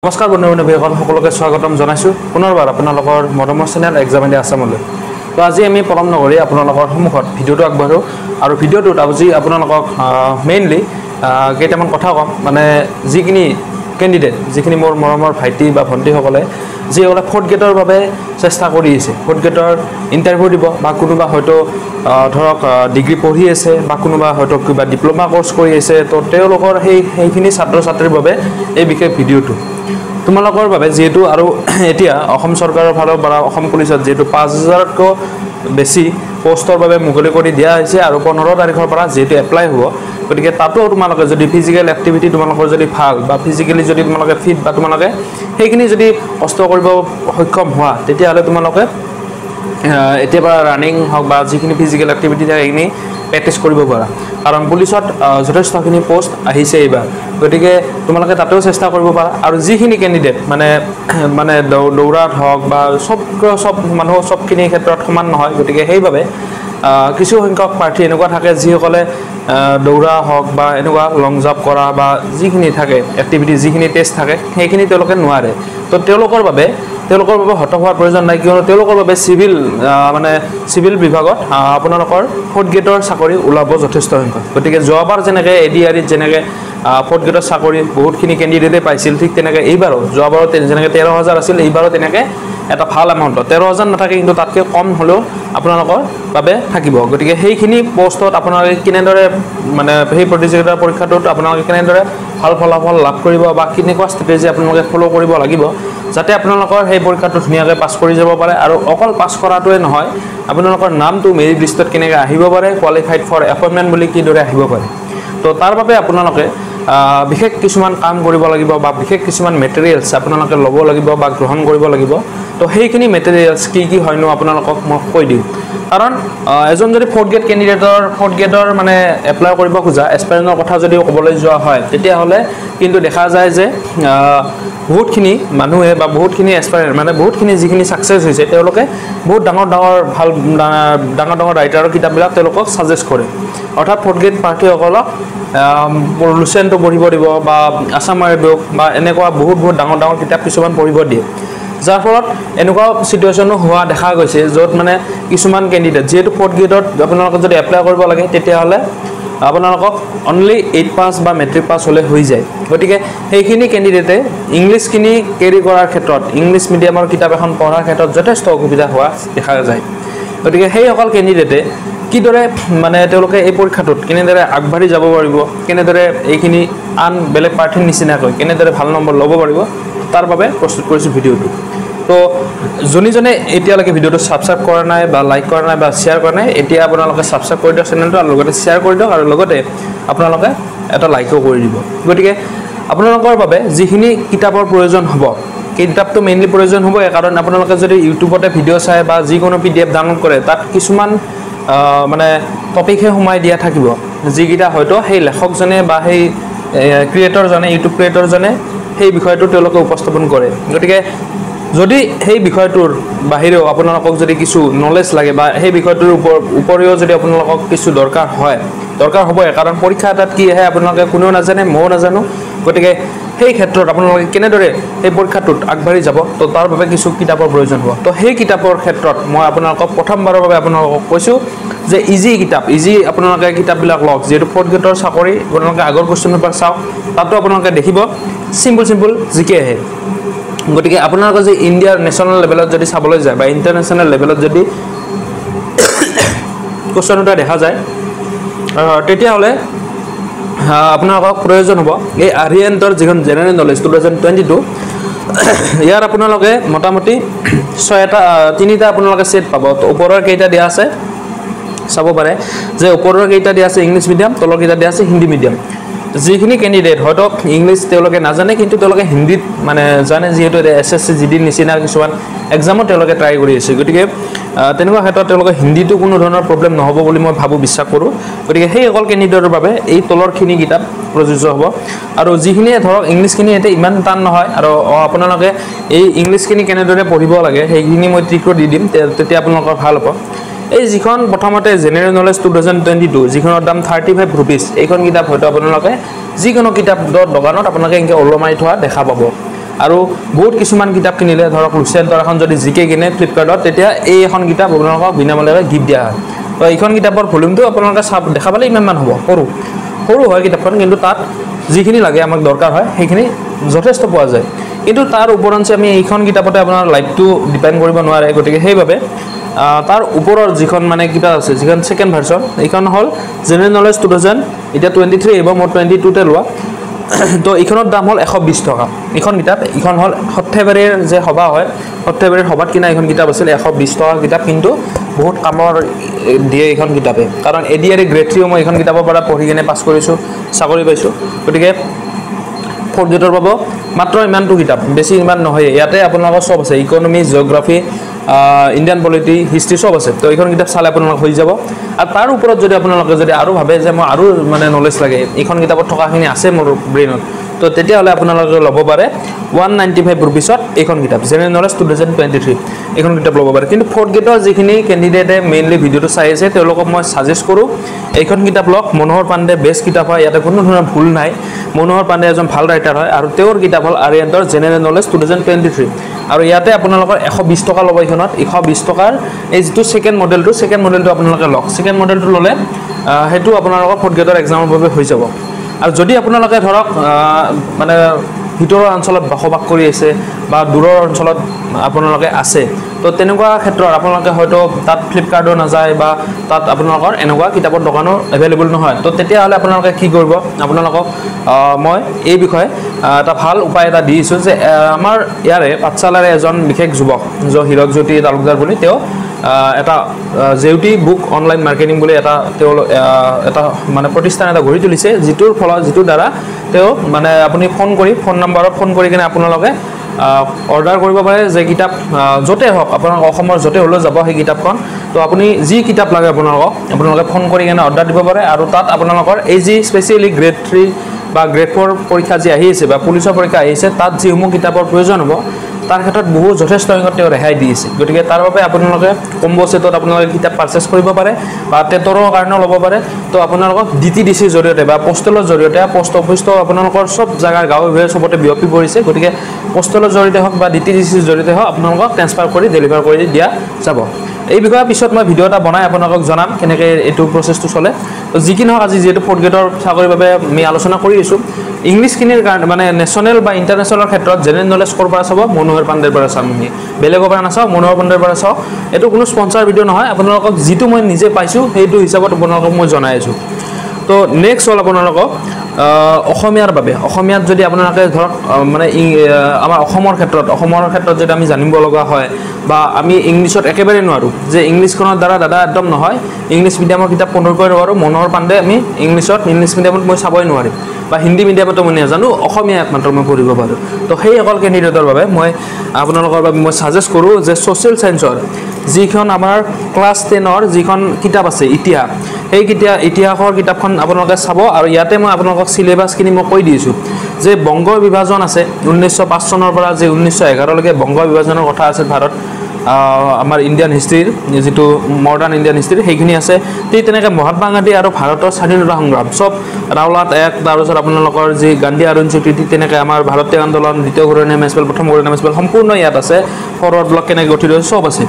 নমস্কাৰ বন্ধু-বান্ধৱীসকল সকলোকে স্বাগতম জনাইছো পুনৰবাৰ আপোনালোকৰ মৰমৰ চেনেল এক্সাম ইণ্ডিয়া আসামলৈ। তো আজি আমি পলম নকৰি আপোনালোকৰ সন্মুখত ভিডিঅ'টো আগবঢ়াৰো আৰু ভিডিঅ'টোত আজি আপোনালোকক মেইনলি কেইটামান কথা কম, মানে যিখিনি কেণ্ডিডেট, যিখিনি মোৰ মৰমৰ ভাইটি বা ভণ্টিসকলে যিসকলে ফৰ্থ গ্ৰেডৰ বাবে চেষ্টা কৰি আছে, ফৰ্থ গ্ৰেডৰ ইণ্টাৰভিউ দিব বা কোনোবা হয়তো ধৰক ডিগ্ৰী পঢ়ি আছে বা কোনোবা হয়তো কিবা ডিপ্ল'মা কোৰ্চ কৰি আছে, তো তেওঁলোকৰ সেইখিনি ছাত্ৰ ছাত্ৰীৰ বাবে এই বিশেষ ভিডিঅ'টো তোমালোকৰ বাবে। যিহেতু আৰু এতিয়া অসম চৰকাৰৰ ফালৰ পৰা অসম পুলিচত যিহেতু ৫,০০০তকৈ বেছি পোষ্টৰ বাবে মুকলি কৰি দিয়া হৈছে আৰু ১৫ তাৰিখৰ পৰা যিহেতু এপ্লাই হ'ব, গতিকে তাতো তোমালোকে যদি ফিজিকেল এক্টিভিটি তোমালোকৰ যদি ভাল বা ফিজিকেলি যদি তোমালোকে ফিট বা তোমালোকে সেইখিনি যদি কষ্ট কৰিব সক্ষম হোৱা, তেতিয়াহ'লে তোমালোকে এতিয়াৰ পৰা ৰানিং হওক বা যিখিনি ফিজিকেল এক্টিভিটি থাকে সেইখিনি প্ৰেক্টিছ কৰিব পাৰা, কাৰণ পুলিচত যথেষ্টখিনি পোষ্ট আহিছে এইবাৰ। গতিকে তোমালোকে তাতেও চেষ্টা কৰিব পাৰা। আৰু যিখিনি কেণ্ডিডেট মানে দৌৰাত হওক বা চব মানুহ চবখিনি ক্ষেত্ৰত সমান নহয়, গতিকে সেইবাবে কিছু সংখ্যক প্ৰাৰ্থী এনেকুৱা থাকে যিসকলে দৌৰা হওক বা এনেকুৱা লং জাম্প কৰা বা যিখিনি থাকে এক্টিভিটি, যিখিনি টেষ্ট থাকে সেইখিনি তেওঁলোকে নোৱাৰে। তো তেওঁলোকৰ বাবে হতাশ হোৱাৰ প্ৰয়োজন নাই, কিয়নো তেওঁলোকৰ বাবে চিভিল বিভাগত আপোনালোকৰ ফৰ্থ গ্ৰেডৰ চাকৰি ওলাব যথেষ্ট সংখ্যক। গতিকে যোৱাবাৰ যেনেকৈ ADREত যেনেকৈ ফৰ্থ গ্ৰেডৰ চাকৰি বহুতখিনি কেণ্ডিডেটে পাইছিল, ঠিক তেনেকৈ এইবাৰো যোৱাবাৰো যেনেকৈ ১৩,০০০ আছিল, এইবাৰো তেনেকৈ এটা ভাল এমাউণ্টত ১৩,০০০ নাথাকে কিন্তু তাতকৈ কম হ'লেও আপোনালোকৰ বাবে থাকিব। গতিকে সেইখিনি পোষ্টত আপোনালোকে কেনেদৰে মানে সেই প্ৰতিযোগিতাৰ পৰীক্ষাটোত আপোনালোকে কেনেদৰে ভাল ফলাফল লাভ কৰিব বা কেনেকুৱা ষ্ট্ৰেটেজি আপোনালোকে ফ'ল' কৰিব লাগিব যাতে আপোনালোকৰ সেই পৰীক্ষাটো ধুনীয়াকৈ পাছ কৰি যাব পাৰে। আৰু অকল পাছ কৰাটোৱে নহয়, আপোনালোকৰ নামটো মেৰিট লিষ্টত কেনেকৈ আহিব পাৰে, কোৱালিফাইড ফৰ এপইণ্টমেণ্ট বুলি কিদৰে আহিব পাৰে। তো তাৰ বাবে আপোনালোকে বিশেষ কিছুমান কাম কৰিব লাগিব বা বিশেষ কিছুমান মেটেৰিয়েলছ আপোনালোকে ল'ব লাগিব বা গ্ৰহণ কৰিব লাগিব। তো সেইখিনি মেটেৰিয়েলছ কি হয়নো আপোনালোকক মই কৈ দিম। কাৰণ এজন যদি ফৰ্থ গ্ৰেডৰ মানে এপ্লাই কৰিব খোজা এছপাইৰেণ্টৰ কথা যদি ক'বলৈ যোৱা হয়, তেতিয়াহ'লে কিন্তু দেখা যায় যে বহুতখিনি মানুহে বা বহুতখিনি এছপাইৰেণ্ট মানে বহুতখিনি যিখিনি ছাকচেছ হৈছে, তেওঁলোকে বহুত ডাঙৰ ৰাইটাৰৰ কিতাপবিলাক তেওঁলোকক ছাজেষ্ট কৰে। অৰ্থাৎ ফৰ্থ গ্ৰেড প্ৰাৰ্থীসকলক লুচেণ্টটো পঢ়িব দিব বা আছাম আৰবিক বা এনেকুৱা বহুত ডাঙৰ কিতাপ কিছুমান পঢ়িব দিয়ে, যাৰ ফলত এনেকুৱা ছিটুৱেশ্যনো হোৱা দেখা গৈছে য'ত মানে কিছুমান কেণ্ডিডেট যিহেতু ফৰ্থ গ্ৰেডত আপোনালোকে যদি এপ্লাই কৰিব লাগে, তেতিয়াহ'লে আপোনালোকক অনলি 8 পাছ বা মেট্ৰিক পাছ হ'লে হৈ যায়। গতিকে সেইখিনি কেণ্ডিডেটে ইংলিছখিনি কেৰি কৰাৰ ক্ষেত্ৰত, ইংলিছ মিডিয়ামৰ কিতাপ এখন পঢ়াৰ ক্ষেত্ৰত যথেষ্ট অসুবিধা হোৱা দেখা যায়। গতিকে সেইসকল কেণ্ডিডেটে কিদৰে মানে তেওঁলোকে এই পৰীক্ষাটোত কেনেদৰে আগবাঢ়ি যাব পাৰিব, কেনেদৰে এইখিনি আন বেলেগ প্ৰাৰ্থীৰ নিচিনাকৈ কেনেদৰে ভাল নম্বৰ ল'ব পাৰিব, তাৰ বাবে প্ৰস্তুত কৰিছোঁ ভিডিঅ'টো। তো যোনে এতিয়ালৈকে ভিডিঅ'টো ছাবস্ক্ৰাইব কৰা নাই বা লাইক কৰা নাই বা শ্বেয়াৰ কৰা নাই, এতিয়া আপোনালোকে ছাবস্ক্ৰাইব কৰি দিয়ক চেনেলটো আৰু লগতে শ্বেয়াৰ কৰি দিয়ক আৰু লগতে আপোনালোকে এটা লাইকো কৰি দিব। গতিকে আপোনালোকৰ বাবে যিখিনি কিতাপৰ প্ৰয়োজন হ'ব, কিতাপটো মেইনলি প্ৰয়োজন হ'ব, কাৰণ আপোনালোকে যদি ইউটিউবতে ভিডিঅ' চাই বা যিকোনো PDF ডাউনলোড কৰে, তাত কিছুমান মানে টপিকহে সোমাই দিয়া থাকিব, যিকেইটা হয়তো সেই লেখকজনে বা সেই ক্ৰিয়েটৰজনে, ইউটিউব ক্ৰিয়েটৰজনে সেই বিষয়টো তেওঁলোকে উপস্থাপন কৰে। গতিকে যদি সেই বিষয়টোৰ বাহিৰেও আপোনালোকক যদি কিছু নলেজ লাগে বা সেই বিষয়টোৰ উপৰিও যদি আপোনালোকক কিছু দৰকাৰ হ'বই, কাৰণ পৰীক্ষা এটাত কি আহে আপোনালোকে কোনেও নাজানে, ময়ো নাজানো। গতিকে সেই ক্ষেত্ৰত আপোনালোকে কেনেদৰে সেই পৰীক্ষাটোত আগবাঢ়ি যাব, তো তাৰ বাবে কিছু কিতাপৰ প্ৰয়োজন হ'ব। তো সেই কিতাপৰ ক্ষেত্ৰত মই আপোনালোকক প্ৰথমবাৰৰ বাবে আপোনালোকক কৈছোঁ যে ইজি আপোনালোকে কিতাপবিলাক লওক। যিহেতু ফৰ্থ গ্ৰেডৰ চাকৰি আপোনালোকে আগৰ কুৱেশ্যন পেপাৰ চাওক, তাতো আপোনালোকে দেখিব চিম্পল জিকে আহে। গতিকে আপোনালোকে যদি ইণ্ডিয়াৰ নেশ্যনেল লেভেলত যদি চাবলৈ যায় বা ইণ্টাৰনেশ্যনেল লেভেলত যদি কুৱেশ্যন এটা দেখা যায়, তেতিয়াহ'লে আপোনালোকক প্ৰয়োজন হ'ব এই আৰিয়েণ্টৰ যিখন জেনেৰেল নলেজ 2022, ইয়াৰ আপোনালোকে মোটামুটি 3টা আপোনালোকে ছেট পাব। তো ওপৰৰ কেইটা দিয়া আছে চাব পাৰে যে ওপৰৰ কেইটা দিয়া আছে ইংলিছ মিডিয়াম, তলৰ কেইটা দিয়া আছে হিন্দী মিডিয়াম। যিখিনি কেণ্ডিডেট হয়তো ইংলিছ তেওঁলোকে নাজানে কিন্তু তেওঁলোকে হিন্দীত মানে জানে, যিহেতু SSC GD নিচিনা কিছুমান এক্সামো তেওঁলোকে ট্ৰাই কৰি আছে। গতিকে তেনেকুৱা ক্ষেত্ৰত তেওঁলোকে হিন্দীটো কোনো ধৰণৰ প্ৰব্লেম নহ'ব বুলি মই বিশ্বাস কৰোঁ। গতিকে সেইসকল কেণ্ডিডেটৰ বাবে এই তলৰখিনি কিতাপ প্ৰযোজ্য হ'ব। আৰু যিখিনিয়ে ধৰক ইংলিছখিনি এতিয়া ইমান টান নহয়, আৰু আপোনালোকে এই ইংলিছখিনি কেনেদৰে পঢ়িব লাগে সেইখিনি মই ট্ৰিকটো দি দিম, তেতিয়া আপোনালোকৰ ভাল হ'ব। এই যিখন প্ৰথমতে জেনেৰেল নলেজ 2022, যিখনৰ দাম 35 rupees, এইখন কিতাপ হয়তো আপোনালোকে যিকোনো কিতাপৰ দোকানত আপোনালোকে এনেকৈ ওলমাই থোৱা দেখা পাব। আৰু বহুত কিছুমান কিতাপ কিনিলে ধৰক লুচেণ্টৰ এখন যদি জিকে কিনে ফ্লিপকাৰ্টত তেতিয়া এই এখন কিতাপ আপোনালোকক বিনামূলীয়াকৈ গিফ্ট দিয়া হয় তো এইখন কিতাপৰ ভলিউমটো আপোনালোকে দেখা পালে ইমানমান হ'ব সৰু হয় কিতাপখন কিন্তু তাত যিখিনি লাগে আমাক দৰকাৰ হয় সেইখিনি যথেষ্ট পোৱা যায় কিন্তু তাৰ ওপৰঞ্চি আমি এইখন কিতাপতে আপোনাৰ লাইফটো ডিপেণ্ড কৰিব নোৱাৰে গতিকে সেইবাবে তাৰ ওপৰৰ যিখন মানে কিতাপ আছে যিখন সেকেন্ড ভাৰ্সন এইখন হল জেনাৰেল নলেজ 2000 এটা 23 এবং মই 22 তে লোৱা তো এইখনৰ দাম হল 120 টকা এইখন কিতাপ এইখন হল সৰ্থেবাৰীৰ যে সভা হয় সৰ্থেবাৰীৰ সভাত কিনা এইখন কিতাপ আছিল 120 টকা কিতাপ কিন্তু বহুত কামৰ দিয়ে এইখন কিতাপে কাৰণ এডিআৰই গ্ৰেড 3 মই এইখন কিতাপৰ পৰা পঢ়ি কিনে পাছ কৰিছো চাকৰি পাইছো গতিকে ফৰ্থ গ্ৰেডৰ পাব মাত্ৰ ইমানটো কিতাপ বেছি ইমান নহয় ইয়াতে আপোনালোকৰ সব আছে economy geography Indian polity history সব আছে তো এইখন কিতাপ চালে আপোনালোক হৈ যাব আৰু তাৰ ওপৰত যদি আপোনালোকে যদি আৰু ভাবে যে মই আৰু মানে নলেজ লাগে এইখন কিতাপত থকাখিনি আছে মোৰ ব্ৰেইনত তো তেতিয়া হলে আপোনালোকে ল'ব পাৰে 195 रुपीसত এইখন কিতাপ জেনাৰেল নলেজ 2023 এইখন কিতাপ ল'ব পাৰে কিন্তু ফৰ্থ গ্ৰেডৰ যিখিনি ক্যান্ডিডেটে মেইনলি ভিডিওটো চাই আছে তেওঁলোকক মই সাজেষ্ট কৰো এইখন কিতাপ লওক মনোহৰ পাণ্ডে বেষ্ট কিতাপ হয় ইয়াতে কোনো ধৰণৰ ভুল নাই মনোহৰ পাণ্ডে এজন ভাল ৰাইটাৰ হয় আৰু তেওঁৰ কিতাপ হল আৰিয়ান্তৰ জেনাৰেল নলেজ 2023 আৰু ইয়াতে আপোনালোকৰ 120 টকা ল'ব এইখনত 120 টকাৰ এই যেটো সেকেন্ড মডেলটো আপোনালোকে লওক সেকেন্ড মডেলটো ললে হেতু আপোনালোকৰ ফৰ্থ গ্ৰেডৰ এক্সামৰ বাবে হৈ যাব আৰু যদি আপোনালোকে ধৰক মানে ভিতৰৰ অঞ্চলত বসবাস কৰি আছে বা দূৰৰ অঞ্চলত আপোনালোকে আছে তো তেনেকুৱা ক্ষেত্ৰত আপোনালোকে হয়তো তাত ফ্লিপকাৰ্টৰ নাযায় বা তাত আপোনালোকৰ এনেকুৱা কিতাপৰ দোকানো এভেইলেবল নহয় তো তেতিয়া হলে আপোনালোকে কি কৰিব আপোনালোকক মই এই বিষয়ে এটা ভাল উপায় এটা দিছো যে আমাৰ ইয়াৰে পাঠশালাৰে এজন বিশেষ যুৱক যে হিৰকজ্যোতি তালুকদাৰ বুলি তেও এটা জেউটি বুক অনলাইন মাৰ্কেটিং বুলি এটা মানে প্ৰতিষ্ঠান এটা গঢ়ি তুলিছে যিটোৰ ফলত যিটো দ্বাৰা তেও মানে আপুনি ফোন নম্বৰত ফোন কৰি কিনে আপোনালোকে অৰ্ডাৰ কৰিব পাৰে যে কিতাপ যতে হওক আপোনালোক অসমৰ যতে হলো যাব সেই কিতাপখন তো আপুনি যি কিতাপ লাগে আপোনালোকে ফোন কৰি কিনে অৰ্ডাৰ দিব পাৰে আৰু তাত আপোনালোকৰ এই যি স্পেশালি গ্ৰেড 3 বা গ্ৰেড 4 পৰীক্ষা যি আহিছে বা পুলিচৰ পৰীক্ষা আহিছে তাত যিসমূহ কিতাপৰ প্ৰয়োজন হ'ব তাৰ ক্ষেত্ৰত বহু যথেষ্ট সংখ্যক ৰেহাই দিছে গতিকে তাৰ বাবে আপোনালোকে কম্বো সেটত আপোনালোকে কিতাপ পাৰচেজ কৰিব পাৰে বা টেটৰৰ কাৰণে ল'ব পাৰে তো আপোনালোকক ডিটিডিসি জৰিয়তে বা পোষ্টেলৰ জৰিয়তে পোষ্ট অফিচটো আপোনালোকৰ সব জায়গাৰ গাঁৱে সবতে বিয়পি পৰিছে গতিকে পোষ্টেলৰ জৰিয়তে হওক বা ডিটিডিসিৰ জৰিয়তে হওক আপোনালোকক ট্ৰান্সফাৰ কৰি ডেলিভাৰ কৰি দিয়া যাব এই বিষয়ে পিছত মই ভিডিও এটা বনাই আপোনালোকক জনাম কেনেকৈ এটো প্ৰসেসটো চলে তো যিকিন হওক আজি যেটো ফৰ্থ গ্ৰেডৰ চাকৰিৰ বাবে আমি আলোচনা কৰি আছো ইংলিশ কিনিৰ কাৰণে মানে নেশনাল বা ইন্টাৰনেশনাল ক্ষেত্ৰত জেনাৰেল নলেজ কৰ পৰা চাব মনোহৰ পাণ্ডেৰ পৰা চাম আমি বেলেগৰ পৰা নাচাও মনোহৰ পাণ্ডেৰ পৰা চাও এটো কোনো স্পন্সৰ ভিডিও নহয় আপোনালোকক যিটো মই নিজে পাইছো সেইটো হিচাপত আপোনালোকক মই জনাই আছো তো নেক্সট হল আপোনালোকক অসমীয়াৰ বাবে অসমীয়াত যদি আপোনালোকে ধৰক মানে আমাৰ অসমৰ ক্ষেত্ৰত যদি আমি জানিব লগা হয় বা আমি ইংলিশত একেবাৰে নোৱাৰো যে ইংলিশখনৰ দ্বাৰা দাদা একদম নহয় ইংলিশ মিডিয়ামৰ কিতাপ পঢ়িবই নোৱাৰো মনোহৰ পাণ্ডে আমি ইংলিশ মিডিয়ামত মই চাবই নোৱাৰিম বা হিন্দী মিডিয়ামতো মই নাজানো অসমীয়া মাত্ৰ মই পঢ়িব পাৰো তো সেই অকল ক্যান্ডিডেটৰ বাবে মই আপোনালোকৰ বাবে মই সাজেষ্ট কৰো যে সোশ্যাল সায়েন্সৰ যিখন আমাৰ ক্লাস 10ৰ যিখন কিতাপ আছে ইতিহাস এই ইতিহাসৰ কিতাপখন আপোনালোকে চাব আৰু ইয়াতে মই আপোনালোকক সিলেবাস কিনি মই কৈ দিছো যে বংগ বিভাজন আছে 1905 চনৰ পৰা যে 1911 লৈকে বংগ বিভাজনৰ কথা আছে ভাৰত আমাৰ ইন্ডিয়ান হিষ্ট্ৰীৰ যেটো মডাৰ্ন ইন্ডিয়ান হিষ্ট্ৰী সেইখিনি আছে তেনেকৈ মহাত্মা গান্ধী আৰু ভাৰতৰ স্বাধীনতা সংগ্ৰাম সব ৰাওলাট এক তাৰপিছত আপোনালোকৰ যি গান্ধী আৰুণ চুক্তি তেনেকৈ আমাৰ ভাৰতীয় আন্দোলন দ্বিতীয় ঘূৰণীয়া মেছপেল প্ৰথম ঘূৰণীয়া মেছপেল সম্পূৰ্ণ ইয়াত আছে ফৰৱাৰ্ড ব্লক কেনেকৈ গঠিত হৈছে সব আছে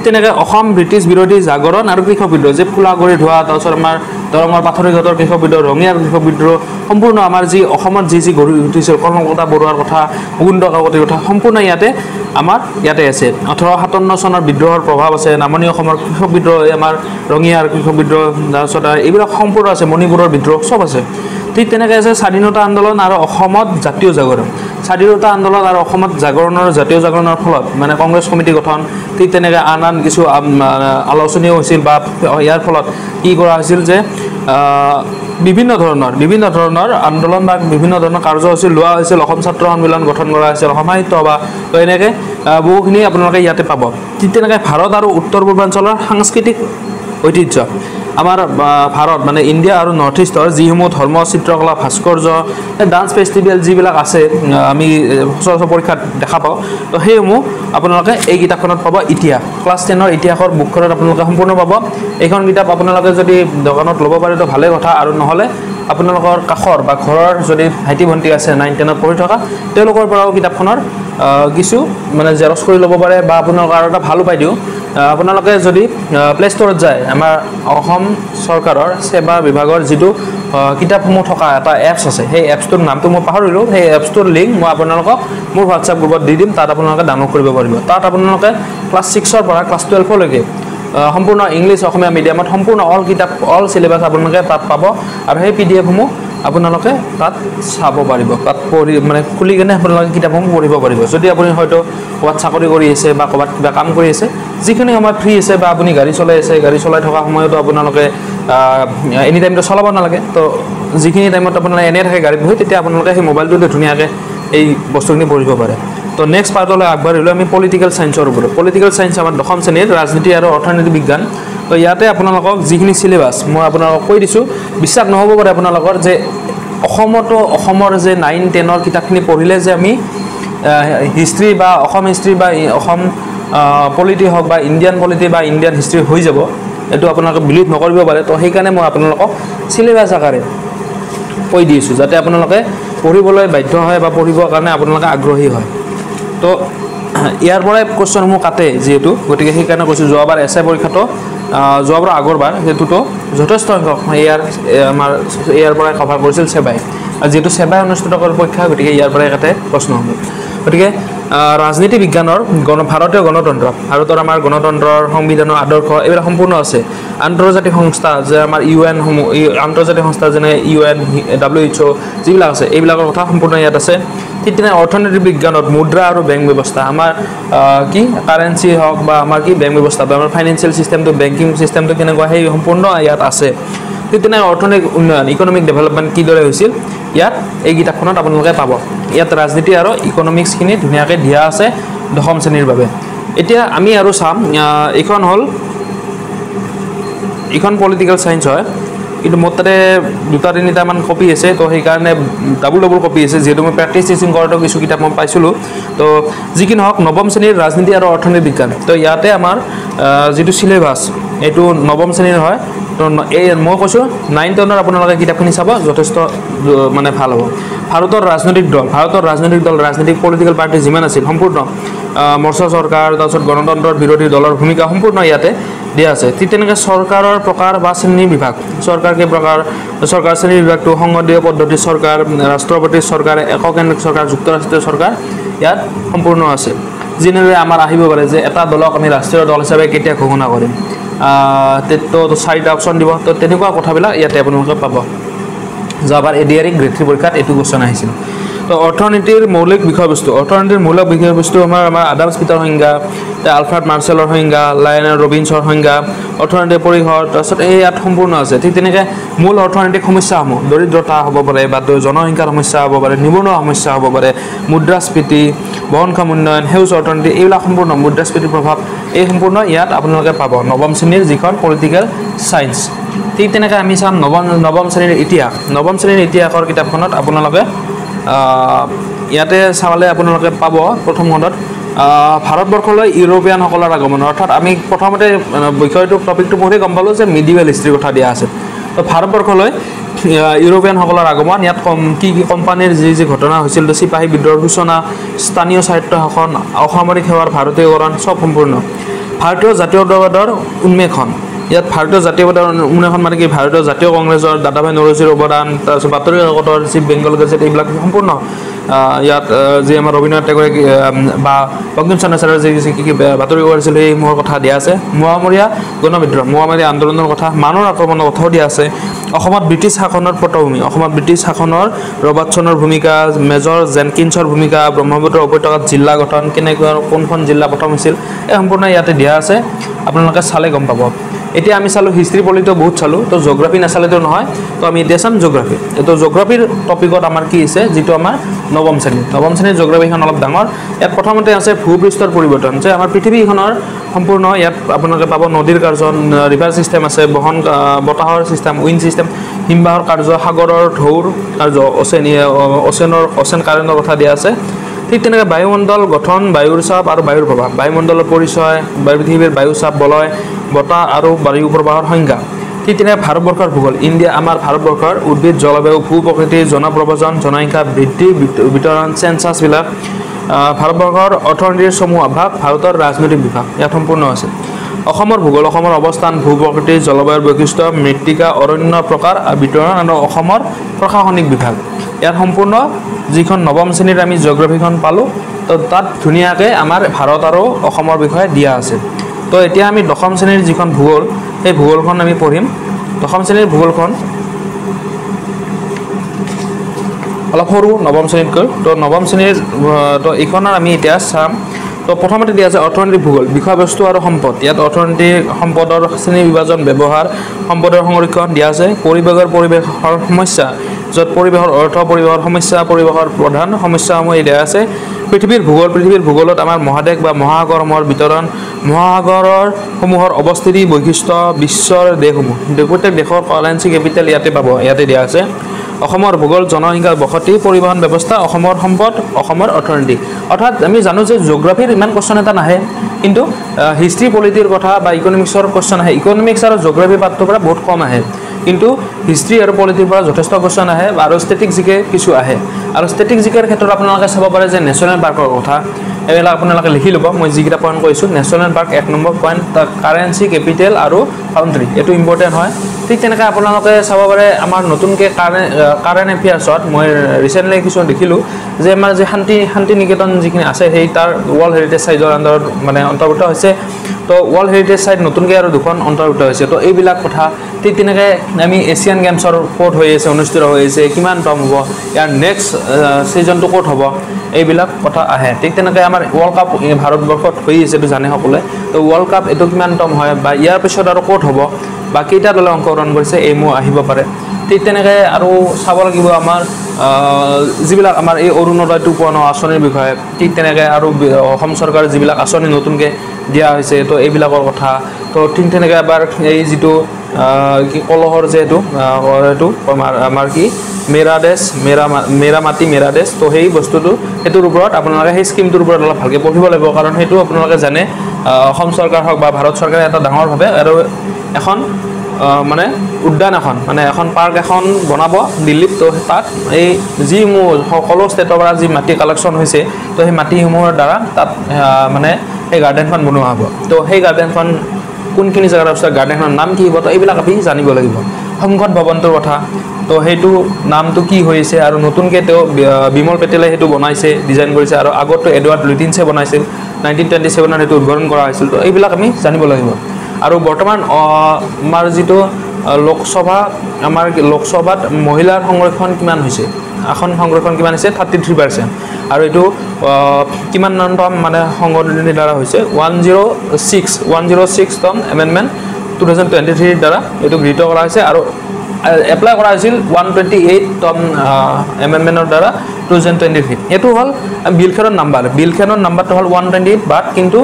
তেনেকৈ অসম ব্ৰিটিছ বিৰোধী জাগৰণ আৰু কৃষক বিদ্ৰোহ যে ফুলাগৰি ধোৱা তাৰপিছত আমাৰ দৰঙৰ পাথৰিঘাটৰ কৃষক বিদ্ৰোহ ৰঙিয়াৰ কৃষক বিদ্ৰোহ সম্পূৰ্ণ আমাৰ যি অসমত যি গঢ়ি উঠিছিল কনকলতা বৰুৱাৰ কথা মুকুন্দ কাকতিৰ কথা সম্পূৰ্ণ ইয়াতে আছে 1857 চনৰ বিদ্ৰোহৰ প্ৰভাৱ আছে নামনি অসমৰ কৃষক বিদ্ৰোহ আমাৰ ৰঙিয়াৰ কৃষক বিদ্ৰোহ তাৰপিছত এইবিলাক সম্পূৰ্ণ আছে মণিপুৰৰ বিদ্ৰোহ সব আছে ঠিক তেনেকৈ আছে স্বাধীনতা আন্দোলন আৰু অসমত জাতীয় জাগৰণ স্বাধীনতা আন্দোলন আৰু অসমত জাগৰণৰ জাতীয় জাগৰণৰ ফলত মানে কংগ্ৰেছ কমিটি গঠন ঠিক তেনেকৈ আন কিছু আলোচনীয় হৈছিল বা ইয়াৰ ফলত কি কৰা হৈছিল যে বিভিন্ন ধৰণৰ আন্দোলন বা বিভিন্ন ধৰণৰ কাৰ্যসূচী লোৱা হৈছিল অসম ছাত্ৰ সন্মিলন গঠন কৰা হৈছিল অসম সাহিত্য সভা তো এনেকৈ বহুখিনি আপোনালোকে ইয়াতে পাব ঠিক তেনেকৈ ভাৰত আৰু উত্তৰ পূৰ্বাঞ্চলৰ সাংস্কৃতিক ঐতিহ্য আমাৰ ভাৰত মানে ইন্ডিয়া আৰু নৰ্থ ইষ্টৰ যিসমূহ ধৰ্ম চিত্ৰকলা ভাস্কৰ্য ডান্স ফেষ্টিভেল যিবিলাক আছে আমি সচৰাচৰ পৰীক্ষাত দেখা পাওঁ তো সেইসমূহ আপোনালোকে এই কিতাপখনত পাব ইতিহাস ক্লাস 10ৰ ইতিহাসৰ বুকখনত আপোনালোকে সম্পূৰ্ণ পাব এইখন কিতাপ আপোনালোকে যদি দোকানত ল'ব পাৰে তো ভালে কথা আৰু নহলে আপোনালোকৰ কাখৰ বা ঘৰৰ যদি ভাইটি ভণ্টি আছে 9 10 পঢ়ি থকা তেওঁলোকৰ পৰাও কিতাপখনৰ কিছু মানে জেৰক্স কৰি ল'ব পাৰে বা আপোনালোকৰ আৰু এটা ভাল উপায় দিওঁ আপোনালোকে যদি প্লে ষ্টৰত যায় আমাৰ অসম চৰকাৰৰ সেৱা বিভাগৰ যেটো কিতাপসমূহ থকা এটা এপছ আছে সেই এপছটোৰ নামটো মই পাহৰিলো সেই এপছটোৰ লিংক মই আপোনালোকক মোৰ হোৱাটছআপ গ্ৰুপত দি দিম তাত আপোনালোকে ডাউনলোড কৰিব পাৰিব তাত আপোনালোকে ক্লাছ 6 ৰ পৰা ক্লাছ 12 লৈকে সম্পূৰ্ণ ইংলিছ অসমীয়া মিডিয়ামত সম্পূৰ্ণ অল কিতাপ অল সিলেবাস আপোনালোকে তাত পাব আৰু সেই পিডিএফ সমূহ আপোনালোকে তাত চাব পাৰিব তাত পঢ়ি মানে খুলি কেনে আপোনালোকে কিতাপসমূহ পঢ়িব পাৰিব যদি আপুনি হয়তো ক'বাত চাকৰি কৰি আছে বা ক'বাত কিবা কাম কৰি আছে যিখিনি সময় ফ্ৰী আছে বা আপুনি গাড়ী চলাই আছে গাড়ী চলাই থকা সময়তো আপোনালোকে এনি টাইমটো চলাব নালাগে তো যিখিনি টাইমত আপোনালোকে এনে থাকে গাড়ীত বহি তেতিয়া আপোনালোকে সেই মোবাইলটোতে ধুনীয়াকৈ এই বস্তুখিনি পঢ়িব পাৰে তো নেক্সট পাৰ্টলৈ আগবাঢ়িলোঁ আমি পলিটিকেল সায়েন্সৰ ওপৰত পলিটিকেল সায়েন্স আমাৰ দশম শ্ৰেণীৰ ৰাজনীতি আৰু অৰ্থনৈতিক বিজ্ঞান তো ইয়াতে আপোনালোকক যিখিনি সিলেবাস মই আপোনালোকক কৈ দিছোঁ বিশ্বাস নহ'ব পাৰে আপোনালোকৰ যে অসমৰ যে 9 10 ৰ কিতাপখিনি পঢ়িলে যে আমি হিষ্ট্ৰী বা অসম হিষ্ট্ৰী বা অসম পলিটি হওক বা ইণ্ডিয়ান পলিটি বা ইণ্ডিয়ান হিষ্ট্ৰী হৈ যাব এটো আপোনালোকে বিলিভ নকৰিব পাৰে তো সেইকাৰণে মই আপোনালোকক সিলেবাস আকাৰে কৈ দিছোঁ যাতে আপোনালোকে পঢ়িবলৈ বাধ্য হয় বা পঢ়িবৰ কাৰণে আপোনালোকে আগ্ৰহী হয় তো ইয়াৰ পৰাই কোৱেশ্চনসমূহ কাটে যেহেতু গতিকে সেইকাৰণে কৈছোঁ যোৱাবাৰ এছআই পৰীক্ষাটো যোৱাবাৰ আগৰবাৰ হেতুটো যথেষ্ট সংখ্যক ইয়াৰ পৰাই কভাৰ কৰিছিল সেৱাই আৰু যেহেতু সেৱাই অনুষ্ঠিত কৰা পৰীক্ষা গতিকে ইয়াৰ পৰাই কাটে প্ৰশ্ন হ'ব গতিকে ৰাজনীতি বিজ্ঞানৰ ভাৰতীয় গণতন্ত্ৰ ভাৰতৰ আমাৰ গণতন্ত্ৰৰ সংবিধানৰ আদৰ্শ এইবিলাক সম্পূৰ্ণ আছে আন্তৰ্জাতিক সংস্থা যে আমাৰ ইউএন আন্তৰ্জাতিক সংস্থা যেনে ইউএন WHO যিবিলাক আছে এইবিলাকৰ কথা সম্পূৰ্ণ ইয়াত আছে ঠিক তেনে অৰ্থনৈতিক বিজ্ঞানত মুদ্ৰা আৰু বেংক ব্যৱস্থা আমাৰ কি কাৰেন্সি হওক বা আমাৰ কি বেংক ব্যৱস্থা বা আমাৰ ফাইনেন্সিয়েল সিস্টেমটো বেংকিং সিস্টেমটো কেনেকুৱা সেই সম্পূৰ্ণ ইয়াত আছে ঠিক তেনে অৰ্থনৈতিক উন্নয়ন ইকনমিক ডেভেলপমেণ্ট কিদৰে হৈছিল ইয়াত এই কিতাপখনত আপোনালোকে পাব ইয়াত ৰাজনীতি আৰু ইকনমিক্সখিনি ধুনীয়াকৈ দিয়া আছে দশম শ্ৰেণীৰ বাবে এতিয়া আমি আৰু চাম এইখন পলিটিকেল সায়েন্স হয় কিন্তু মোৰ তাতে দুটা তিনিটামান কপি আছে তো সেইকাৰণে ডাবল কপি আছে যেহেতু মই প্ৰেক্টিছ টিচিং কৰোঁতে কিছু কিতাপ মই পাইছিলোঁ তো যি কি নহওক নৱম শ্ৰেণীৰ ৰাজনীতি আৰু অৰ্থনৈতিক বিজ্ঞান তো ইয়াতে আমাৰ যিটো সিলেবাস এইটো নৱম শ্ৰেণীৰ হয় তো এই মই কৈছোঁ 9 10 ৰ আপোনালোকে কিতাপখিনি চাব যথেষ্ট মানে ভাল হ'ব ভাৰতৰ ৰাজনৈতিক দল ৰাজনৈতিক পলিটিকেল পাৰ্টি যিমান আছিল সম্পূৰ্ণ মৰ্চা চৰকাৰ তাৰপিছত গণতন্ত্ৰৰ বিৰোধী দলৰ ভূমিকা সম্পূৰ্ণ ইয়াতে দিয়া আছে ঠিক তেনেকৈ চৰকাৰৰ প্ৰকাৰ বা শ্ৰেণী বিভাগ চৰকাৰ শ্ৰেণী বিভাগটো সংসদীয় পদ্ধতিৰ চৰকাৰ ৰাষ্ট্ৰপতিৰ চৰকাৰ এককেন্দ্ৰিক চৰকাৰ যুক্তৰাষ্ট্ৰীয় চৰকাৰ ইয়াত সম্পূৰ্ণ আছে যেনেদৰে আমাৰ আহিব পাৰে যে এটা দলক আমি ৰাষ্ট্ৰীয় দল হিচাপে কেতিয়া ঘোষণা কৰিম তো 4টা অপশ্যন দিব তো তেনেকুৱা কথাবিলাক ইয়াতে আপোনালোকে পাব যোৱাবাৰ এডিআৰই গ্ৰেড 3 পৰীক্ষাত এইটো কোৱেশ্চন আহিছিল তো অৰ্থনীতিৰ মৌলিক বিষয়বস্তু আমাৰ আদাম স্মিথৰ সংজ্ঞা আলফ্ৰেড মাৰ্শ্বেলৰ সংজ্ঞা লায়নেল ৰবিনছৰ সংজ্ঞা অৰ্থনৈতিক পৰিসৰ তাৰপিছত এই ইয়াত সম্পূৰ্ণ আছে ঠিক তেনেকৈ মূল অৰ্থনৈতিক সমস্যাসমূহ দৰিদ্ৰতা হ'ব পাৰে বা জনসংখ্যাৰ সমস্যা হ'ব পাৰে নিবনুৱা সমস্যা হ'ব পাৰে মুদ্ৰাস্ফীতি বহনক্ষম উন্নয়ন সেউজ অৰ্থনীতি এইবিলাক সম্পূৰ্ণ মুদ্ৰাস্ফীতিৰ প্ৰভাৱ এই সম্পূৰ্ণ ইয়াত আপোনালোকে পাব নৱম শ্ৰেণীৰ যিখন পলিটিকেল সায়েন্স ঠিক তেনেকৈ আমি চাম নৱম শ্ৰেণীৰ ইতিহাসৰ কিতাপখনত আপোনালোকে ইয়াতে চালে আপোনালোকে পাব প্ৰথম খণ্ডত ভাৰতবৰ্ষলৈ ইউৰোপিয়ানসকলৰ আগমন অৰ্থাৎ আমি প্ৰথমতে বিষয়টো টপিকটো পঢ়ি গম পালোঁ যে মিডিয়েল হিষ্ট্ৰীৰ কথা দিয়া আছে তো ভাৰতবৰ্ষলৈ ইউৰোপিয়ানসকলৰ আগমন ইয়াত কি কোম্পানীৰ যি ঘটনা হৈছিল তো চিপাহী বিদ্ৰোহৰ সূচনা স্থানীয় স্বায়ত্ত শাসন অসামৰিক সেৱাৰ ভাৰতীয়কৰণ চব সম্পূৰ্ণ ভাৰতীয় জাতীয়তাবাদৰ উন্মেষণ ইয়াত ভাৰতীয় জাতীয়তাবাদৰ উন্মেষণ মানে কি ভাৰতীয় জাতীয় কংগ্ৰেছৰ দাদাভাই নৰজীৰ অৱদান তাৰপিছত বাতৰি কাকতৰ যি বেংগল গেজেট এইবিলাক সম্পূৰ্ণ ইয়াত যি আমাৰ ৰবীন্দ্ৰনাথ টেগৰে বা বংকিম চন্দ্ৰ ছাৰে যি বাতৰি কৰিছিল সেইসমূহৰ কথা দিয়া আছে মোৱামৰীয়া গণবিদ্ৰোহ মোৱামৰীয়া আন্দোলনৰ কথা মানৰ আক্ৰমণৰ কথাও দিয়া আছে অসমত ব্ৰিটিছ শাসনৰ পটভূমি অসমত ব্ৰিটিছ শাসনৰ ৰবাৰ্টছনৰ ভূমিকা মেজৰ জেনকিন্সৰ ভূমিকা ব্ৰহ্মপুত্ৰ উপত্যকাত জিলা গঠন কেনেকৈ কোনখন জিলা প্ৰথম হৈছিল এই সম্পূৰ্ণ ইয়াতে দিয়া আছে আপোনালোকে চালে গম পাব এতিয়া আমি চালোঁ হিষ্ট্ৰী পলিটো বহুত চালোঁ তো জিঅ'গ্ৰাফি নাচালেতো নহয় তো আমি এতিয়া চাম জিঅ'গ্ৰাফি তো জিঅ'গ্ৰাফিৰ টপিকত আমাৰ কি আছে যিটো আমাৰ নৱম শ্ৰেণীৰ জিঅ'গ্ৰাফিখন অলপ ডাঙৰ ইয়াত প্ৰথমতে আছে ভূপৃষ্ঠৰ পৰিৱৰ্তন যে আমাৰ পৃথিৱীখনৰ সম্পূৰ্ণ ইয়াত আপোনালোকে পাব নদীৰ কাৰ্য ৰিভাৰ ছিষ্টেম আছে বতাহৰ ছিষ্টেম উইণ্ড ছিষ্টেম হিমবাহৰ কাৰ্য সাগৰৰ ঢৌৰ কাৰ্য অচেন কাৰেণ্টৰ কথা দিয়া আছে ঠিক তেনেকৈ বায়ুমণ্ডল গঠন বায়ুৰ চাপ আৰু বায়ুৰ প্ৰভাৱ বায়ুমণ্ডলৰ পৰিচয় পৃথিৱীৰ বায়ু চাপ বলয় বতাহ আৰু বায়ু প্ৰবাহৰ সংজ্ঞা ঠিক তেনেকৈ ভাৰতবৰ্ষৰ ভূগোল ইণ্ডিয়া আমাৰ ভাৰতবৰ্ষৰ উদ্ভিদ জলবায়ু ভূ প্ৰকৃতি জনপ্ৰব্ৰজন জনসংখ্যা বৃদ্ধি বিতৰণ চেঞ্চাছবিলাক ভাৰতবৰ্ষৰ অৰ্থনীতিৰ সমূহ ভাগ ভাৰতৰ ৰাজনৈতিক বিভাগ ইয়াত সম্পূৰ্ণ আছে অসমৰ ভূগোল অসমৰ অৱস্থান ভূ প্ৰকৃতি জলবায়ুৰ বৈশিষ্ট্য মৃত্তিকা অৰণ্য প্ৰকাৰ বিতৰণ আৰু অসমৰ প্ৰশাসনিক বিভাগ ইয়াত সম্পূৰ্ণ যিখন নৱম শ্ৰেণীৰ আমি জিঅ'গ্ৰাফিখন পালোঁ তো তাত ধুনীয়াকৈ আমাৰ ভাৰত আৰু অসমৰ বিষয়ে দিয়া আছে তো এতিয়া আমি দশম শ্ৰেণীৰ যিখন ভূগোল সেই ভূগোলখন আমি পঢ়িম দশম শ্ৰেণীৰ ভূগোলখন অলপ সৰু নৱম শ্ৰেণীতকৈ তো নৱম শ্ৰেণীৰ তো এইখনৰ আমি এতিয়া চাম তো প্ৰথমতে দিয়া আছে অৰ্থনৈতিক ভূগোল বিষয়বস্তু আৰু সম্পদ ইয়াত অৰ্থনৈতিক সম্পদৰ শ্ৰেণী বিভাজন ব্যৱহাৰ সম্পদৰ সংৰক্ষণ দিয়া আছে পৰিৱেশৰ সমস্যা য'ত পৰিৱেশৰ অৰ্থ পৰিৱেশৰ সমস্যা পৰিৱেশৰ প্ৰধান সমস্যাসমূহ দিয়া আছে পৃথিৱীৰ ভূগোলত আমাৰ মহাদেশ বা মহাসাগৰসমূহৰ বিতৰণ মহাসাগৰৰ সমূহৰ অৱস্থিতি বৈশিষ্ট্য বিশ্বৰ দেশসমূহ প্ৰত্যেক দেশৰ কাৰেন্সি কেপিটেল ইয়াতে দিয়া আছে অসমৰ ভূগোল জনসংখ্যাৰ বসতি পৰিবহণ ব্যৱস্থা অসমৰ সম্পদ অসমৰ অৰ্থনীতি অৰ্থাৎ আমি জানো যে জিঅ'গ্ৰাফিৰ ইমান কোৱেশ্চন এটা নাহে কিন্তু হিষ্ট্ৰী পলিটিৰ কথা বা ইকনমিক্সৰ কোৱেশ্চন আহে ইকনমিক্স আৰু জিঅ'গ্ৰাফি পাৰ্টৰ পৰা বহুত কম আহে কিন্তু হিষ্ট্ৰী আৰু পলিটিৰ পৰা যথেষ্ট কোৱেশ্চন আহে আৰু ষ্টেটিক জিকে কিছু আহে আৰু ষ্টেটিক জিকেৰ ক্ষেত্ৰত আপোনালোকে চাব পাৰে যে নেশ্যনেল পাৰ্কৰ কথা এইবিলাক আপোনালোকে লিখি ল'ব মই যিকেইটা পইণ্ট কৈছোঁ নেশ্যনেল পাৰ্ক 1 নম্বৰ পইণ্ট তাৰ কাৰেন্সি কেপিটেল আৰু কাউণ্ট্ৰি এইটো ইম্পৰ্টেণ্ট হয় ঠিক তেনেকৈ আপোনালোকে চাব পাৰে আমাৰ নতুনকৈ কাৰেণ্ট এফেয়াৰ্ছত মই ৰিচেণ্টলি কিছুমান দেখিলোঁ যে আমাৰ যে শান্তি নিকেতন যিখিনি আছে সেই তাৰ ৱৰ্ল্ড হেৰিটেজ চাইটৰ আণ্ডাৰত মানে অন্তৰ্ভুক্ত হৈছে তো ৱৰ্ল্ড হেৰিটেজ চাইট নতুনকৈ আৰু দুখন অন্তৰ্ভুক্ত হৈছে তো এইবিলাক কথা ঠিক তেনেকৈ আমি এছিয়ান গেমছৰ ক'ত হৈ আছে অনুষ্ঠিত হৈ আছে কিমান টম হ'ব ইয়াৰ নেক্সট ছিজনটো ক'ত হ'ব এইবিলাক কথা আহে ঠিক তেনেকৈ আমাৰ ৱৰ্ল্ড কাপ ভাৰতবৰ্ষত হৈ আছে এইটো জানে সকলোৱে তো ৱৰ্ল্ড কাপ এইটো কিমান টম হয় বা ইয়াৰ পিছত আৰু ক'ত হ'ব বা কেইটা দলে অংশগ্ৰহণ কৰিছে এইসমূহ আহিব পাৰে ঠিক তেনেকৈ আৰু চাব লাগিব আমাৰ যিবিলাক আমাৰ এই অৰুণোদয় 2.0 আঁচনিৰ বিষয়ে ঠিক তেনেকৈ আৰু অসম চৰকাৰৰ যিবিলাক আঁচনি নতুনকৈ দিয়া হৈছে তো এইবিলাকৰ কথা তো ঠিক তেনেকৈ এবাৰ এই যিটো কি কলহৰ যে এইটো আমাৰ কি মেৰা দেশ মেৰা মাটি মেৰা দেশ তো সেই বস্তুটো সেইটোৰ ওপৰত আপোনালোকে সেই স্কিমটোৰ ওপৰত অলপ ভালকৈ পঢ়িব লাগিব কাৰণ সেইটো আপোনালোকে জানে অসম চৰকাৰ হওক বা ভাৰত চৰকাৰে এটা ডাঙৰভাৱে আৰু এখন মানে উদ্যান এখন মানে এখন পাৰ্ক এখন বনাব দিল্লীত তো তাত এই যিসমূহ সকলো ষ্টেটৰ পৰা যি মাটি কালেকশ্যন হৈছে তো সেই মাটিসমূহৰ দ্বাৰা তাত মানে সেই গাৰ্ডেনখন বনোৱা হ'ব তো সেই গাৰ্ডেনখন কোনখিনি জেগাত আছে গাৰ্ডেনখনৰ নাম কি হ'ব তো এইবিলাক আমি জানিব লাগিব সংসদ ভৱনটোৰ কথা তো সেইটো নামটো কি হৈছে আৰু নতুনকৈ তেওঁ বিমল পেটেলে সেইটো বনাইছে ডিজাইন কৰিছে আৰু আগতো এডৱাৰ্ড লুটিনছে বনাইছিল 1927ত সেইটো উদ্বোধন কৰা হৈছিল তো এইবিলাক আমি জানিব লাগিব আৰু বৰ্তমান আমাৰ যিটো লোকসভাত মহিলাৰ সংৰক্ষণ কিমান হৈছে আসন সংৰক্ষণ কিমান হৈছে 33% আৰু এইটো কিমান নন্টম মানে সংশোধনীৰ দ্বাৰা হৈছে 106তম এমেণ্ডমেণ্ট 2023 দ্বাৰা এইটো গৃহীত কৰা হৈছে আৰু এপ্লাই কৰা হৈছিল 128তম এমেণ্ডমেণ্টৰ দ্বাৰা 2023 এইটো হ'ল বিলখনৰ নাম্বাৰটো হ'ল 128 বাট কিন্তু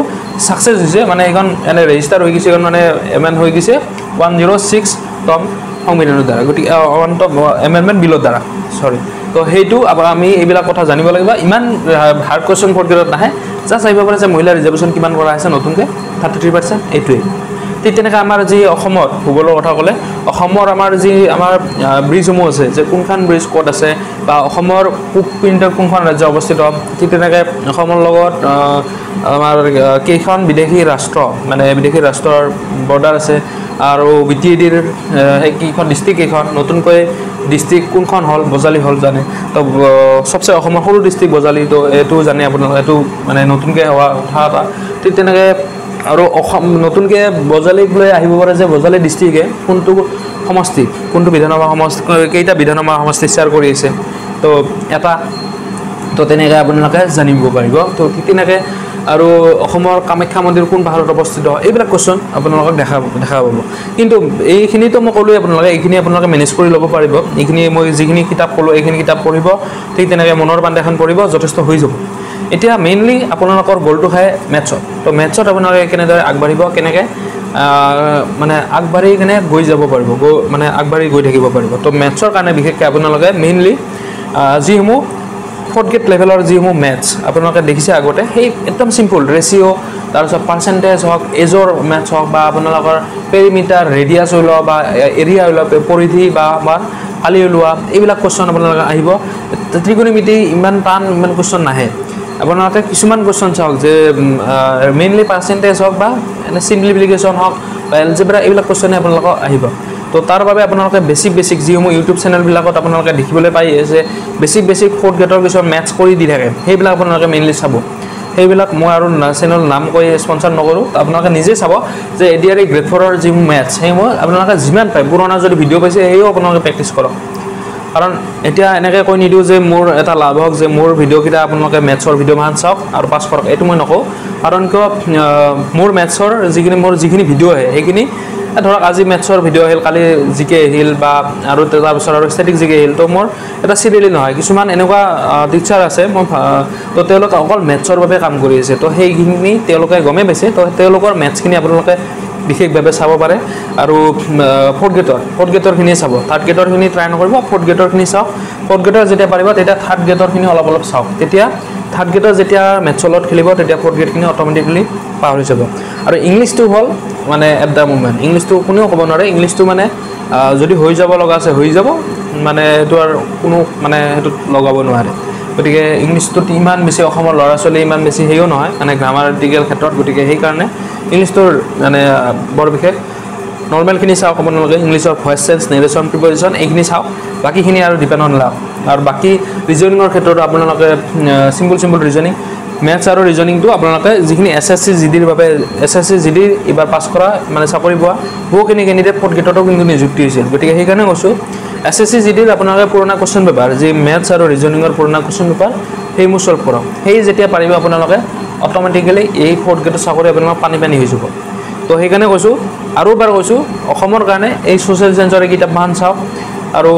সাকসেস হৈছে মানে এখন এনে ৰেজিষ্টাৰ হৈ গৈছে এখন মানে এমেণ্ড হৈ গৈছে 106তম সংবিধানৰ দ্বাৰা গতিকে এমেণ্ডমেণ্ট বিলৰ দ্বাৰা সৰি তো সেইটো আমি এইবিলাক কথা জানিব লাগিব ইমান হাৰ্ড কোৱেশ্চন ফৰ্টিৰত নাহে জাষ্ট আহিব পাৰে যে মহিলা ৰিজাৰ্ভেশ্যন কিমান কৰা হৈছে নতুনকৈ 33% এইটোৱেই ঠিক তেনেকৈ আমাৰ যি অসমৰ ভূগোলৰ কথা ক'লে অসমৰ আমাৰ যি আমাৰ ব্ৰিজসমূহ আছে যে কোনখন ব্ৰিজ ক'ত আছে বা অসমৰ পূব প্ৰান্তত কোনখন ৰাজ্য অৱস্থিত ঠিক তেনেকৈ অসমৰ লগত আমাৰ কেইখন বিদেশী ৰাষ্ট্ৰৰ বৰ্ডাৰ আছে আৰু BTADৰ কেইখন ডিষ্ট্ৰিক্ট কেইখন নতুনকৈ ডিষ্ট্ৰিক্ট কোনখন হ'ল বজালি হ'ল জানে তো সবচে অসমৰ সৰু ডিষ্ট্ৰিক্ট বজালি তো এইটো জানে আপোনালোকে এইটো মানে নতুনকৈ হোৱা কথা এটা ঠিক তেনেকৈ আৰু অসম নতুনকৈ বজালিক লৈ আহিব পাৰে যে বজালি ডিষ্ট্ৰিক্টে কোনটো বিধানসভা সমষ্টি কেইটা বিধানসভা সমষ্টি শ্বেয়াৰ কৰি আছে তো এটা তো তেনেকৈ আপোনালোকে জানিব পাৰিব তো ঠিক তেনেকৈ আৰু অসমৰ কামাখ্যা মন্দিৰ কোন পাহাৰত অৱস্থিত এইবিলাক কোৱেশ্চন আপোনালোকক দেখা পাব কিন্তু এইখিনিতো মই ক'লোৱে আপোনালোকে এইখিনি আপোনালোকে মেনেজ কৰি ল'ব পাৰিব এইখিনি মই যিখিনি কিতাপ ক'লোঁ এইখিনি কিতাপ পঢ়িব ঠিক তেনেকৈ মনৰ বান্ধ এখন পঢ়িব যথেষ্ট হৈ যাব এতিয়া মেইনলি আপোনালোকৰ গ'লটো হয় মেথছত তো মেথছত আপোনালোকে কেনেদৰে আগবাঢ়িব কেনেকৈ মানে আগবাঢ়ি কেনে গৈ যাব পাৰিব মানে আগবাঢ়ি গৈ থাকিব পাৰিব তো মেথছৰ কাৰণে বিশেষকৈ আপোনালোকে মেইনলি যিসমূহ 4th গ্ৰেড লেভেলৰ যিসমূহ মেথছ আপোনালোকে দেখিছে আগতে সেই একদম চিম্পল ৰেচিঅ' তাৰপিছত পাৰ্চেণ্টেজ হওক এজৰ মেথছ হওক বা আপোনালোকৰ পেৰিমিটাৰ ৰেডিয়াছ ওলোৱা বা এৰিয়া ওলোৱা পৰিধি বা আমাৰ ফালি ওলোৱা এইবিলাক কুৱেশ্যন আপোনালোকে আহিব ত্ৰিকোণমিতি ইমান টান ইমান কুৱেশ্যন নাহে আপোনালোকে কিছুমান কুৱেশ্যন চাওক যে মেইনলি পাৰ্চেণ্টেজ হওক বা এনে চিম্পলিফিকেশ্যন হওক বা এলজেব্ৰা এইবিলাক কুৱেশ্যনে আপোনালোকক আহিব তো তাৰ বাবে আপোনালোকে বেছিক যিসমূহ ইউটিউব চেনেলবিলাকত আপোনালোকে দেখিবলৈ পাই যে বেছিক ফ'ৰ্থ গ্ৰেডৰ কিছুমান মেথছ কৰি দি থাকে সেইবিলাক আপোনালোকে মেইনলি চাব সেইবিলাক মই আৰু চেনেল নাম কৈ স্পনচাৰ নকৰোঁ আপোনালোকে নিজে চাব যে এডিআৰই গ্ৰেড 4ৰ যিসমূহ মেথছ সেইসমূহ আপোনালোকে যিমান পায় পুৰণা যদি ভিডিঅ' পাইছে সেইও আপোনালোকে প্ৰেক্টিছ কৰক কাৰণ এতিয়া এনেকৈ কৈ নিদিওঁ যে মোৰ এটা লাভ হওক যে মোৰ ভিডিঅ'কেইটা আপোনালোকে মেথছৰ ভিডিঅ'মান চাওক আৰু পাছ কৰক এইটো মই নকওঁ কাৰণ কিয় মোৰ মেথছৰ যিখিনি ভিডিঅ' আহে সেইখিনি ধৰক আজি মেথছৰ ভিডিঅ' আহিল কালি জিকে আহিল বা আৰু তাৰপিছত আৰু ষ্টেটিক জিকে আহিল তো মোৰ এটা চিৰিয়েলি নহয় কিছুমান এনেকুৱা টিচাৰ আছে মই তো তেওঁলোকে অকল মেথছৰ বাবে কাম কৰি আছে তো সেইখিনি তেওঁলোকে গমেই পাইছে তো তেওঁলোকৰ মেথছখিনি আপোনালোকে বিশেষভাৱে চাব পাৰে আৰু ফ'ৰ্থ গ্ৰেডৰখিনি চাব থাৰ্ড গ্ৰেডৰখিনি ট্ৰাই নকৰিব ফ'ৰ্থ গ্ৰেডৰখিনি চাওক ফ'ৰ্থ গ্ৰেডৰ যেতিয়া পাৰিব তেতিয়া থাৰ্ড গ্ৰেডৰখিনি অলপ চাওক তেতিয়া থাৰ্ড গ্ৰেডৰ যেতিয়া মেথছৰ লগত খেলিব তেতিয়া ফ'ৰ্থ গ্ৰেডখিনি অট'মেটিকেলি পাহৰি যাব আৰু ইংলিছটো হ'ল মানে এট দ্য মুমেণ্ট ইংলিছটো কোনেও ক'ব নোৱাৰে ইংলিছটো মানে যদি হৈ যাব লগা আছে হৈ যাব মানে এইটো আৰু কোনো মানে সেইটোত লগাব নোৱাৰে গতিকে ইংলিছটোত ইমান বেছি অসমৰ ল'ৰা ছোৱালী ইমান বেছি হেৰিও নহয় মানে গ্ৰামাটিকেল ক্ষেত্ৰত গতিকে সেইকাৰণে ইংলিছটোৰ মানে বৰ বিশেষ নৰ্মেলখিনি চাওক আপোনালোকে ইংলিছৰ ভইচ চেঞ্জ নেৰেশ্যন প্ৰিপজিশ্যন এইখিনি চাওক বাকীখিনি আৰু ডিপেণ্ড অন লাভ আৰু বাকী ৰিজনিঙৰ ক্ষেত্ৰতো আপোনালোকে চিম্পল ৰিজনিং মেথছ আৰু ৰিজনিংটো আপোনালোকে যিখিনি SSC GDৰ বাবে SSC GD এইবাৰ পাছ কৰা মানে চাকৰি পোৱা বহুখিনি কেণ্ডিডেট ফ'ৰ্থ গ্ৰেডতো কিন্তু নিযুক্তি হৈছিল গতিকে সেইকাৰণে কৈছোঁ SSC GDৰ আপোনালোকে পুৰণা কুৱেশ্যন পেপাৰ যি মেথছ আৰু ৰিজনিঙৰ পুৰণা কুৱেশ্যন পেপাৰ সেইবোৰ ছল্ভ কৰক সেই যেতিয়া পাৰিব আপোনালোকে অট'মেটিকেলি এই ফ'ৰ্থ গ্ৰেডৰ চাকৰি আপোনালোকৰ পানী হৈ যাব তো সেইকাৰণে কৈছোঁ আৰু এবাৰ কৈছোঁ অসমৰ কাৰণে এই ছ'চিয়েল চায়েন্সৰ কিতাপখন চাওক আৰু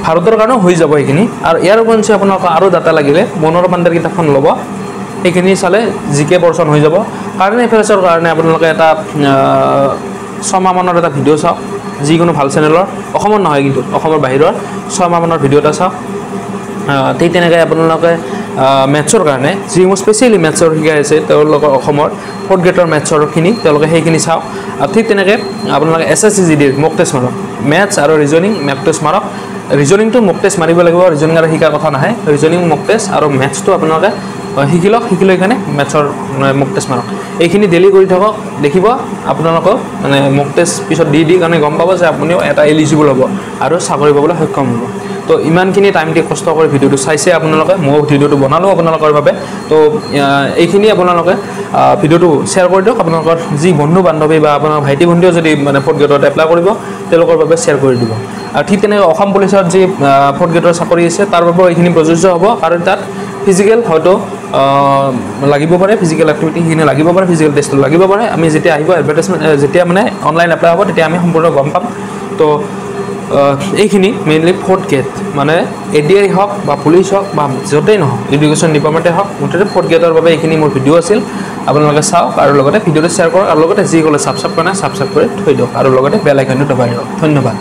ভাৰতৰ কাৰণেও হৈ যাব সেইখিনি আৰু ইয়াৰ উপৰিঞ্চি আপোনালোকক আৰু ডাটা লাগিলে মনৰ বান্দাৰ কিতাপখন ল'ব সেইখিনি চালে জিকে পৰ্চন হৈ যাব কাৰেণ্ট এফেয়াৰ্ছৰ কাৰণে আপোনালোকে এটা 6 মাহমানৰ এটা ভিডিঅ' চাওক যিকোনো ভাল চেনেলৰ অসমৰ নহয় কিন্তু অসমৰ বাহিৰৰ 6 মাহমানৰ ভিডিঅ' এটা চাওক ঠিক তেনেকৈ আপোনালোকে মেথছৰ কাৰণে যিসমূহ স্পেচিয়েলি মেথছৰ শিকাই আছে তেওঁলোকৰ অসমৰ ফ'ৰ্থ গ্ৰেডৰ মেথছৰখিনি তেওঁলোকে সেইখিনি চাওক আৰু ঠিক তেনেকৈ আপোনালোকে SSC GDৰ মক টেষ্ট মাৰক মেথছ আৰু ৰিজনিং মক টেষ্ট মাৰক ৰিজনিংটো মক টেষ্ট মাৰিব লাগিব ৰিজনিং আৰু শিকাৰ কথা নাহে ৰিজনিং মক টেষ্ট আৰু মেথছটো আপোনালোকে শিকি লৈ কাৰণে মেথছৰ মক টেষ্ট মাৰক এইখিনি ডেইলি কৰি থাকক দেখিব আপোনালোকক মানে মক টেষ্ট পিছত দি কাৰণে গম পাব যে আপুনিও এটা এলিজিবল হ'ব আৰু চাকৰি পাবলৈ সক্ষম হ'ব তো ইমানখিনি টাইম দি কষ্ট কৰি ভিডিঅ'টো চাইছে আপোনালোকে মই ভিডিঅ'টো বনালোঁ আপোনালোকৰ বাবে তো এইখিনি আপোনালোকে ভিডিঅ'টো শ্বেয়াৰ কৰি দিয়ক আপোনালোকৰ যি বন্ধু বান্ধৱী বা আপোনাৰ ভাইটি ভণ্টিও যদি মানে ফ'ৰ্থ গ্ৰেডত এপ্লাই কৰিব তেওঁলোকৰ বাবে শ্বেয়াৰ কৰি দিব আৰু ঠিক তেনেকৈ অসম পুলিচৰ যি ফ'ৰ্থ গ্ৰেডৰ চাকৰি আছে তাৰ বাবেও এইখিনি প্ৰযোজ্য হ'ব কাৰণ তাত ফিজিকেল হয়তো লাগিব পাৰে ফিজিকেল এক্টিভিটি সেইখিনি লাগিব পাৰে ফিজিকেল টেষ্টটো লাগিব পাৰে আমি যেতিয়া আহিব এডভাৰটাইজমেণ্ট যেতিয়া মানে অনলাইন এপ্লাই হ'ব তেতিয়া আমি সম্পূৰ্ণ গম পাম তো এইখিনি মেইনলি ফ'ৰ্থ গ্ৰেড মানে ADI হওক বা পুলিচ হওক বা য'তেই নহওক এডুকেশ্যন ডিপাৰ্টমেণ্টে হওক মুঠতে ফ'ৰ্থ গ্ৰেডৰ বাবে এইখিনি মোৰ ভিডিঅ' আছিল আপোনালোকে চাওক আৰু লগতে ভিডিঅ'টো শ্বেয়াৰ কৰক আৰু লগতে যি ক'লে ছাবস্ক্ৰাইব কৰা নাই ছাবস্ক্ৰাইব কৰি থৈ দিয়ক আৰু লগতে বেল আইকনটো দবাই দিয়ক ধন্যবাদ